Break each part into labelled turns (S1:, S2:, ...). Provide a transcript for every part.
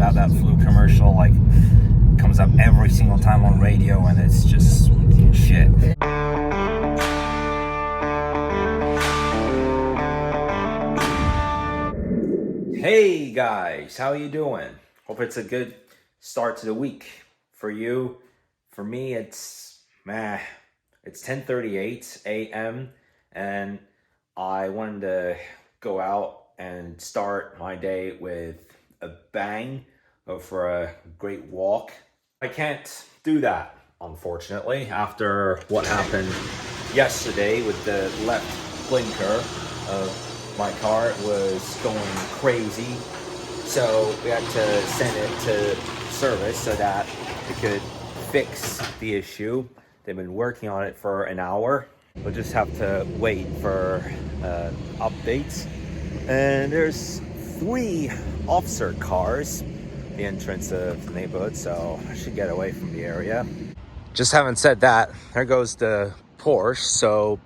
S1: how that flu commercial like comes up every single time on radio, and it's just shit. Hey guys, how you doing? Hope it's a good start to the week for you. For me, it's 10:38 a.m. and I wanted to go out and start my day with a bang, go for a great walk. I can't do that, unfortunately, after what happened yesterday with the left blinker of my car. Was going crazy, so we had to send it to service so that it could fix the issue. They've been working on it for an hour. We'll just have to wait for updates. And there's 3 officer cars at the entrance of the neighborhood, so I should get away from the area. Just having said that, there goes the Porsche. So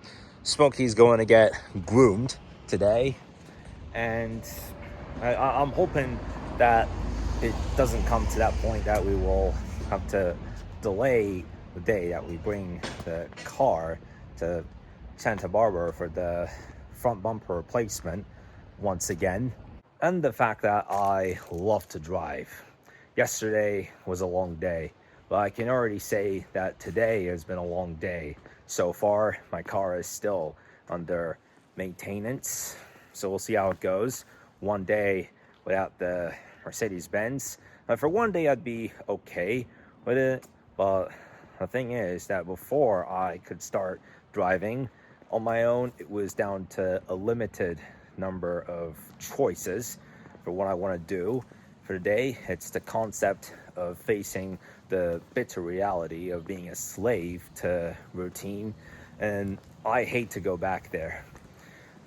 S1: Smokey's going to get groomed today, and I'm hoping that it doesn't come to that point that we will have to delay the day that we bring the car to Santa Barbara for the front bumper replacement once again. And the fact that I love to drive. Yesterday was a long day, but I can already say that today has been a long day so far. My car is still under maintenance, so we'll see how it goes. One day without the Mercedes Benz. For one day I'd be okay with it, but the thing is that before I could start driving on my own, it was down to a limited number of choices for what I want to do for the day. It's the concept of facing the bitter reality of being a slave to routine, and I hate to go back there.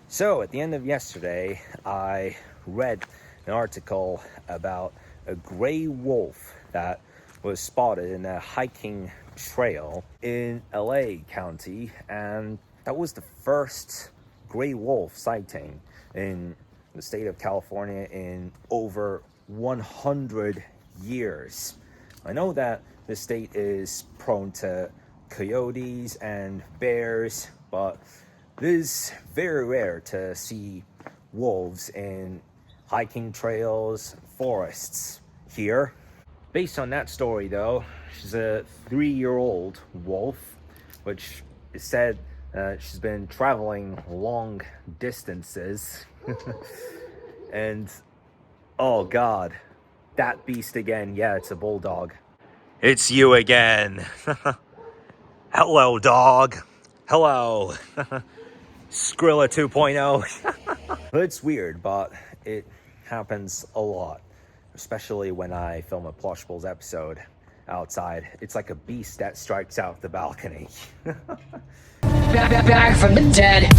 S1: So at the end of yesterday, I read an article about a gray wolf that was spotted in a hiking trail in LA County, and that was the first gray wolf sighting in the state of California in over 100 years. I know that the state is prone to coyotes and bears, but it is very rare to see wolves in hiking trails, forests here. Based on that story though, she's a 3-year-old wolf, which is said she's been traveling long distances. And oh god, that beast again. Yeah, it's a bulldog. It's you again. Hello, dog. Hello. Skrilla 2.0. It's weird, but it happens a lot, especially when I film a Plush Bulls episode outside. It's like a beast that strikes out the balcony.
S2: Back from the dead.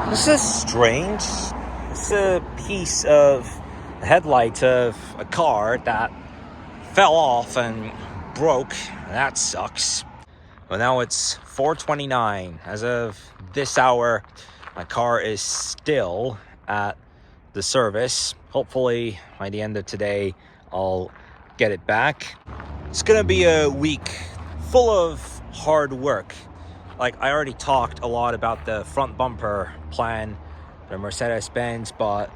S1: This is strange. It's a piece of the headlight of a car that fell off and broke. That sucks. Well, now it's 4:29. As of this hour, my car is still at the service. Hopefully, by the end of today, I'll get it back. It's gonna be a week full of hard work. Like, I already talked a lot about the front bumper plan, the Mercedes Benz, but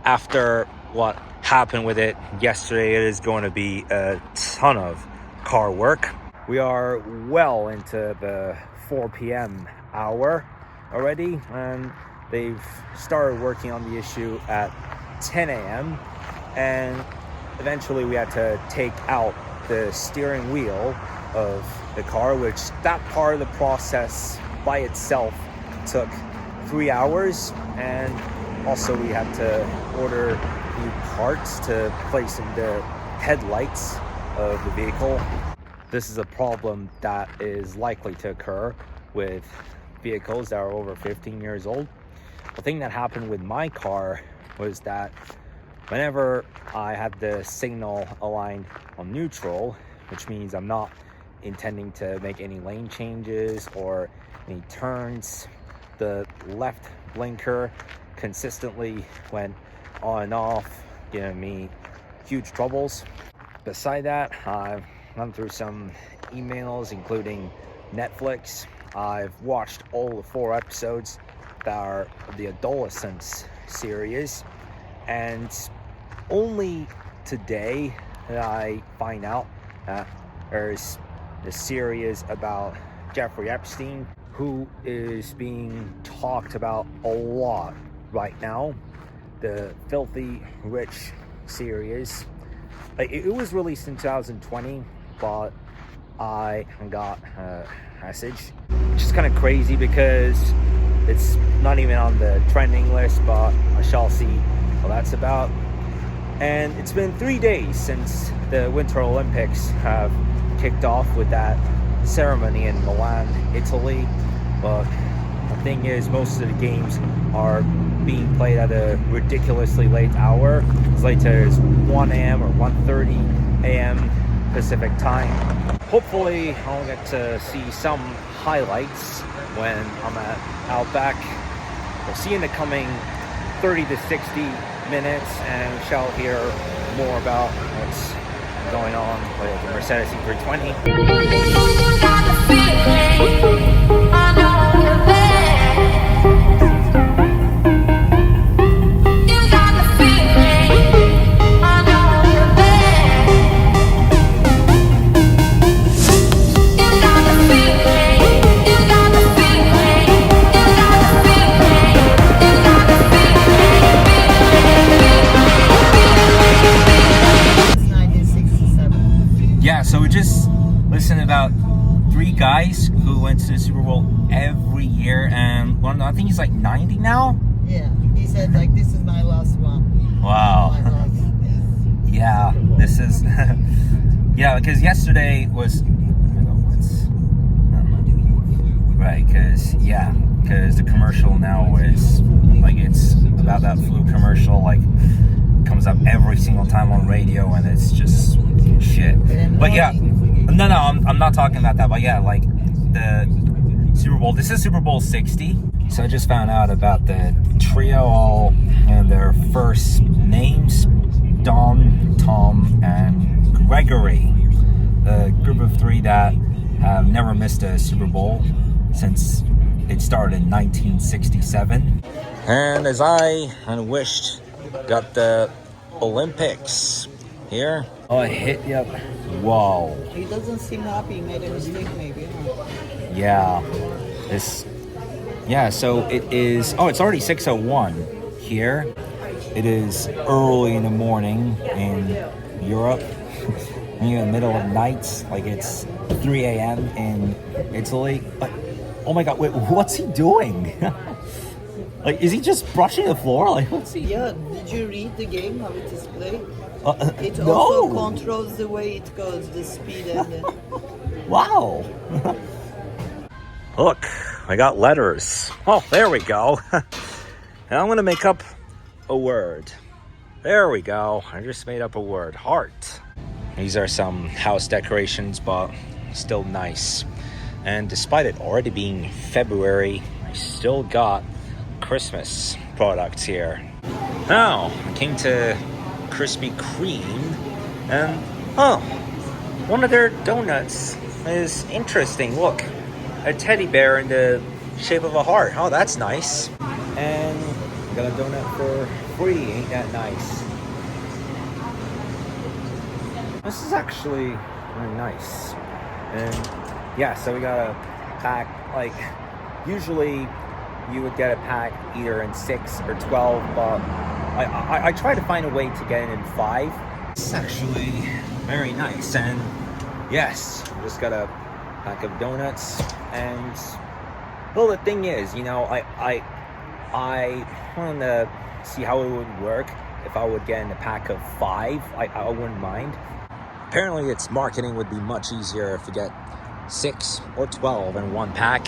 S1: after what happened with it yesterday, it is going to be a ton of car work. We are well into the 4 p.m. hour already, and they've started working on the issue at 10 a.m. and eventually we had to take out the steering wheel of the car, which that part of the process by itself took 3 hours. And also we had to order new parts to place in the headlights of the vehicle. This is a problem that is likely to occur with vehicles that are over 15 years old. The thing that happened with my car was that whenever I had the signal aligned on neutral, which means I'm not intending to make any lane changes or any turns, the left blinker consistently went on and off, giving me huge troubles. Beside that, I've run through some emails, including Netflix. I've watched all the 4 episodes that are the Adolescence series, and only today did I find out that there's a series about Jeffrey Epstein, who is being talked about a lot right now. The Filthy Rich series. It was released in 2020, but I got a message. Which is kind of crazy because it's not even on the trending list, but I shall see what that's about. And it's been 3 days since the Winter Olympics have kicked off with that ceremony in Milan, Italy. But the thing is, most of the games are being played at a ridiculously late hour, as late as 1 a.m. or 1:30 a.m. Pacific time. Hopefully I'll get to see some highlights when I'm at Outback. We'll see in the coming 30 to 60 minutes, and we shall hear more about what's going on with the Mercedes E320. Yeah, so we just listened to about 3 guys who went to the Super Bowl every year, and one, I think he's like 90 now.
S2: Yeah, he said like, this is my last one.
S1: Wow. Yeah, this is yeah, because yesterday was right, because the commercial now is like, it's about that flu commercial, like comes up every single time on radio, and it's just shit. But yeah, no, I'm not talking about that. But yeah, like the Super Bowl. This is Super Bowl 60. So I just found out about the trio all and their first names: Don, Tom, and Gregory. The group of 3 that have never missed a Super Bowl since it started in 1967. And as I wished, got the Olympics here. Oh, I hit, yep. Whoa.
S2: He doesn't seem happy. He made a mistake, maybe.
S1: Yeah. So it is, it's already 6:01 here. It is early in the morning in Europe. In the middle of night, like it's 3 a.m. in Italy. Like, oh my God, wait, what's he doing? Like, is he just brushing the floor? Like, what's he?
S2: Yeah, did you read the game, how it is played? It
S1: no.
S2: also controls the way it goes, the speed and the...
S1: Wow. Look, I got letters. Oh, there we go. Now I'm going to make up a word. There we go. I just made up a word. Heart. These are some house decorations, but still nice. And despite it already being February, I still got Christmas products here. Now, I came to Krispy Kreme, and one of their donuts is interesting. Look, a teddy bear in the shape of a heart. Oh, that's nice. And I got a donut for free. Ain't that nice? This is actually really nice. And yeah, so we got a pack. Like, usually you would get a pack either in 6 or 12, but I try to find a way to get it in 5. It's actually very nice, and Yes, just got a pack of donuts, and well, the thing is, you know, I wanted to see how it would work if I would get in a pack of 5. I wouldn't mind. Apparently, its marketing would be much easier if you get 6 or 12 in one pack.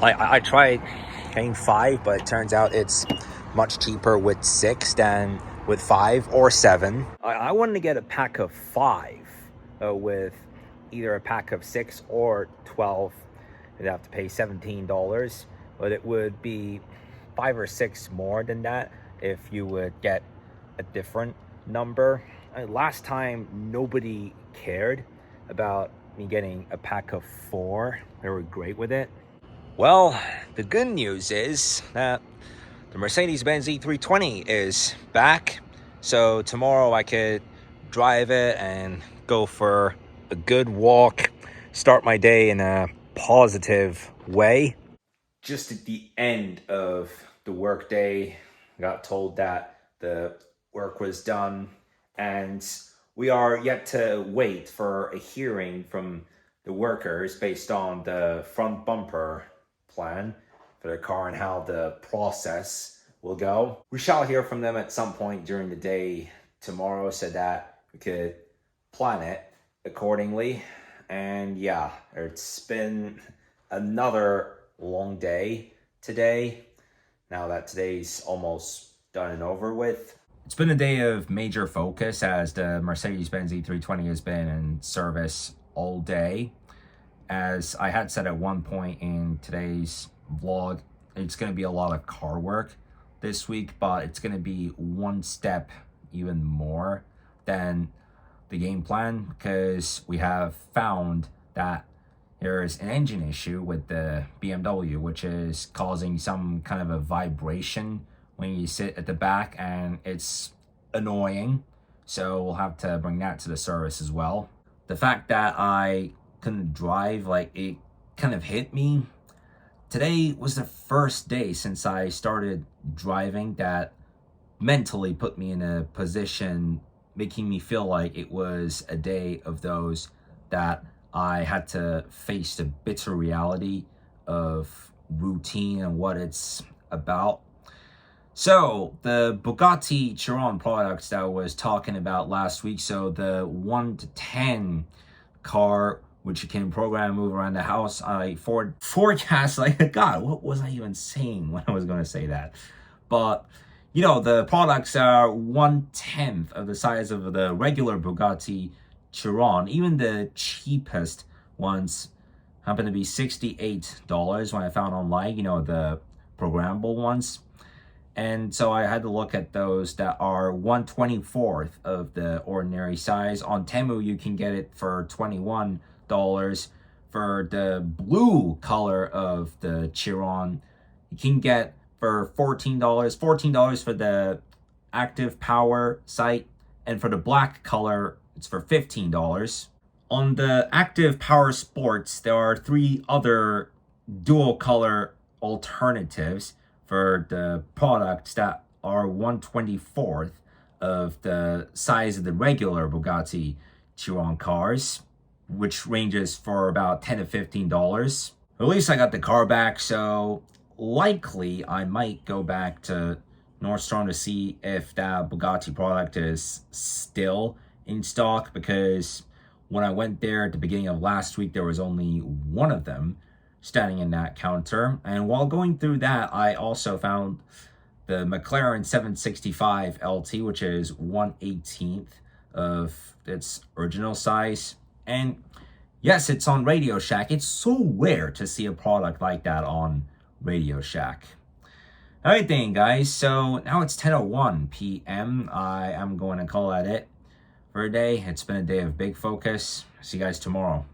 S1: I tried getting 5, but it turns out it's much cheaper with 6 than with 5 or 7. I wanted to get a pack of 5 with either a pack of 6 or 12. You'd have to pay $17, but it would be 5 or 6 more than that if you would get a different number. Last time, nobody cared about me getting a pack of 4. They were great with it. Well, the good news is that the Mercedes Benz E320 is back. So tomorrow I could drive it and go for a good walk, start my day in a positive way. Just at the end of the workday, I got told that the work was done, and we are yet to wait for a hearing from the workers based on the front bumper plan for the car and how the process will go. We shall hear from them at some point during the day tomorrow so that we could plan it accordingly. And yeah, it's been another long day today, now that today's almost done and over with. It's been a day of major focus as the Mercedes Benz E320 has been in service all day. As I had said at one point in today's vlog, it's going to be a lot of car work this week, but it's going to be one step even more than the game plan, because we have found that there's an engine issue with the BMW, which is causing some kind of a vibration when you sit at the back, and it's annoying. So we'll have to bring that to the service as well. The fact that I couldn't drive, like, it kind of hit me. Today was the first day since I started driving that mentally put me in a position making me feel like it was a day of those that I had to face the bitter reality of routine and what it's about. So the Bugatti Chiron products that I was talking about last week, so the 1 to 10 car, which you can program, move around the house, I forecast, like, God, what was I even saying when I was going to say that? But, you know, the products are 1/10 of the size of the regular Bugatti Chiron. Even the cheapest ones happen to be $68 when I found online, you know, the programmable ones. And so I had to look at those that are 1/24 of the ordinary size. On Temu, you can get it for $21. For the blue color of the Chiron, you can get for $14. $14 for the active power site, and for the black color, it's for $15. On the active power sports, there are 3 other dual color alternatives for the products that are 1/24 of the size of the regular Bugatti Chiron cars, which ranges for about $10 to $15. At least I got the car back, so likely I might go back to Nordstrom to see if that Bugatti product is still in stock, because when I went there at the beginning of last week, there was only one of them standing in that counter. And while going through that, I also found the McLaren 765 LT, which is 1/18 of its original size. And yes, it's on Radio Shack. It's so rare to see a product like that on Radio Shack. Alright then, guys, so now it's 10:01 p.m. I am going to call that it for a day. It's been a day of big focus. See you guys tomorrow.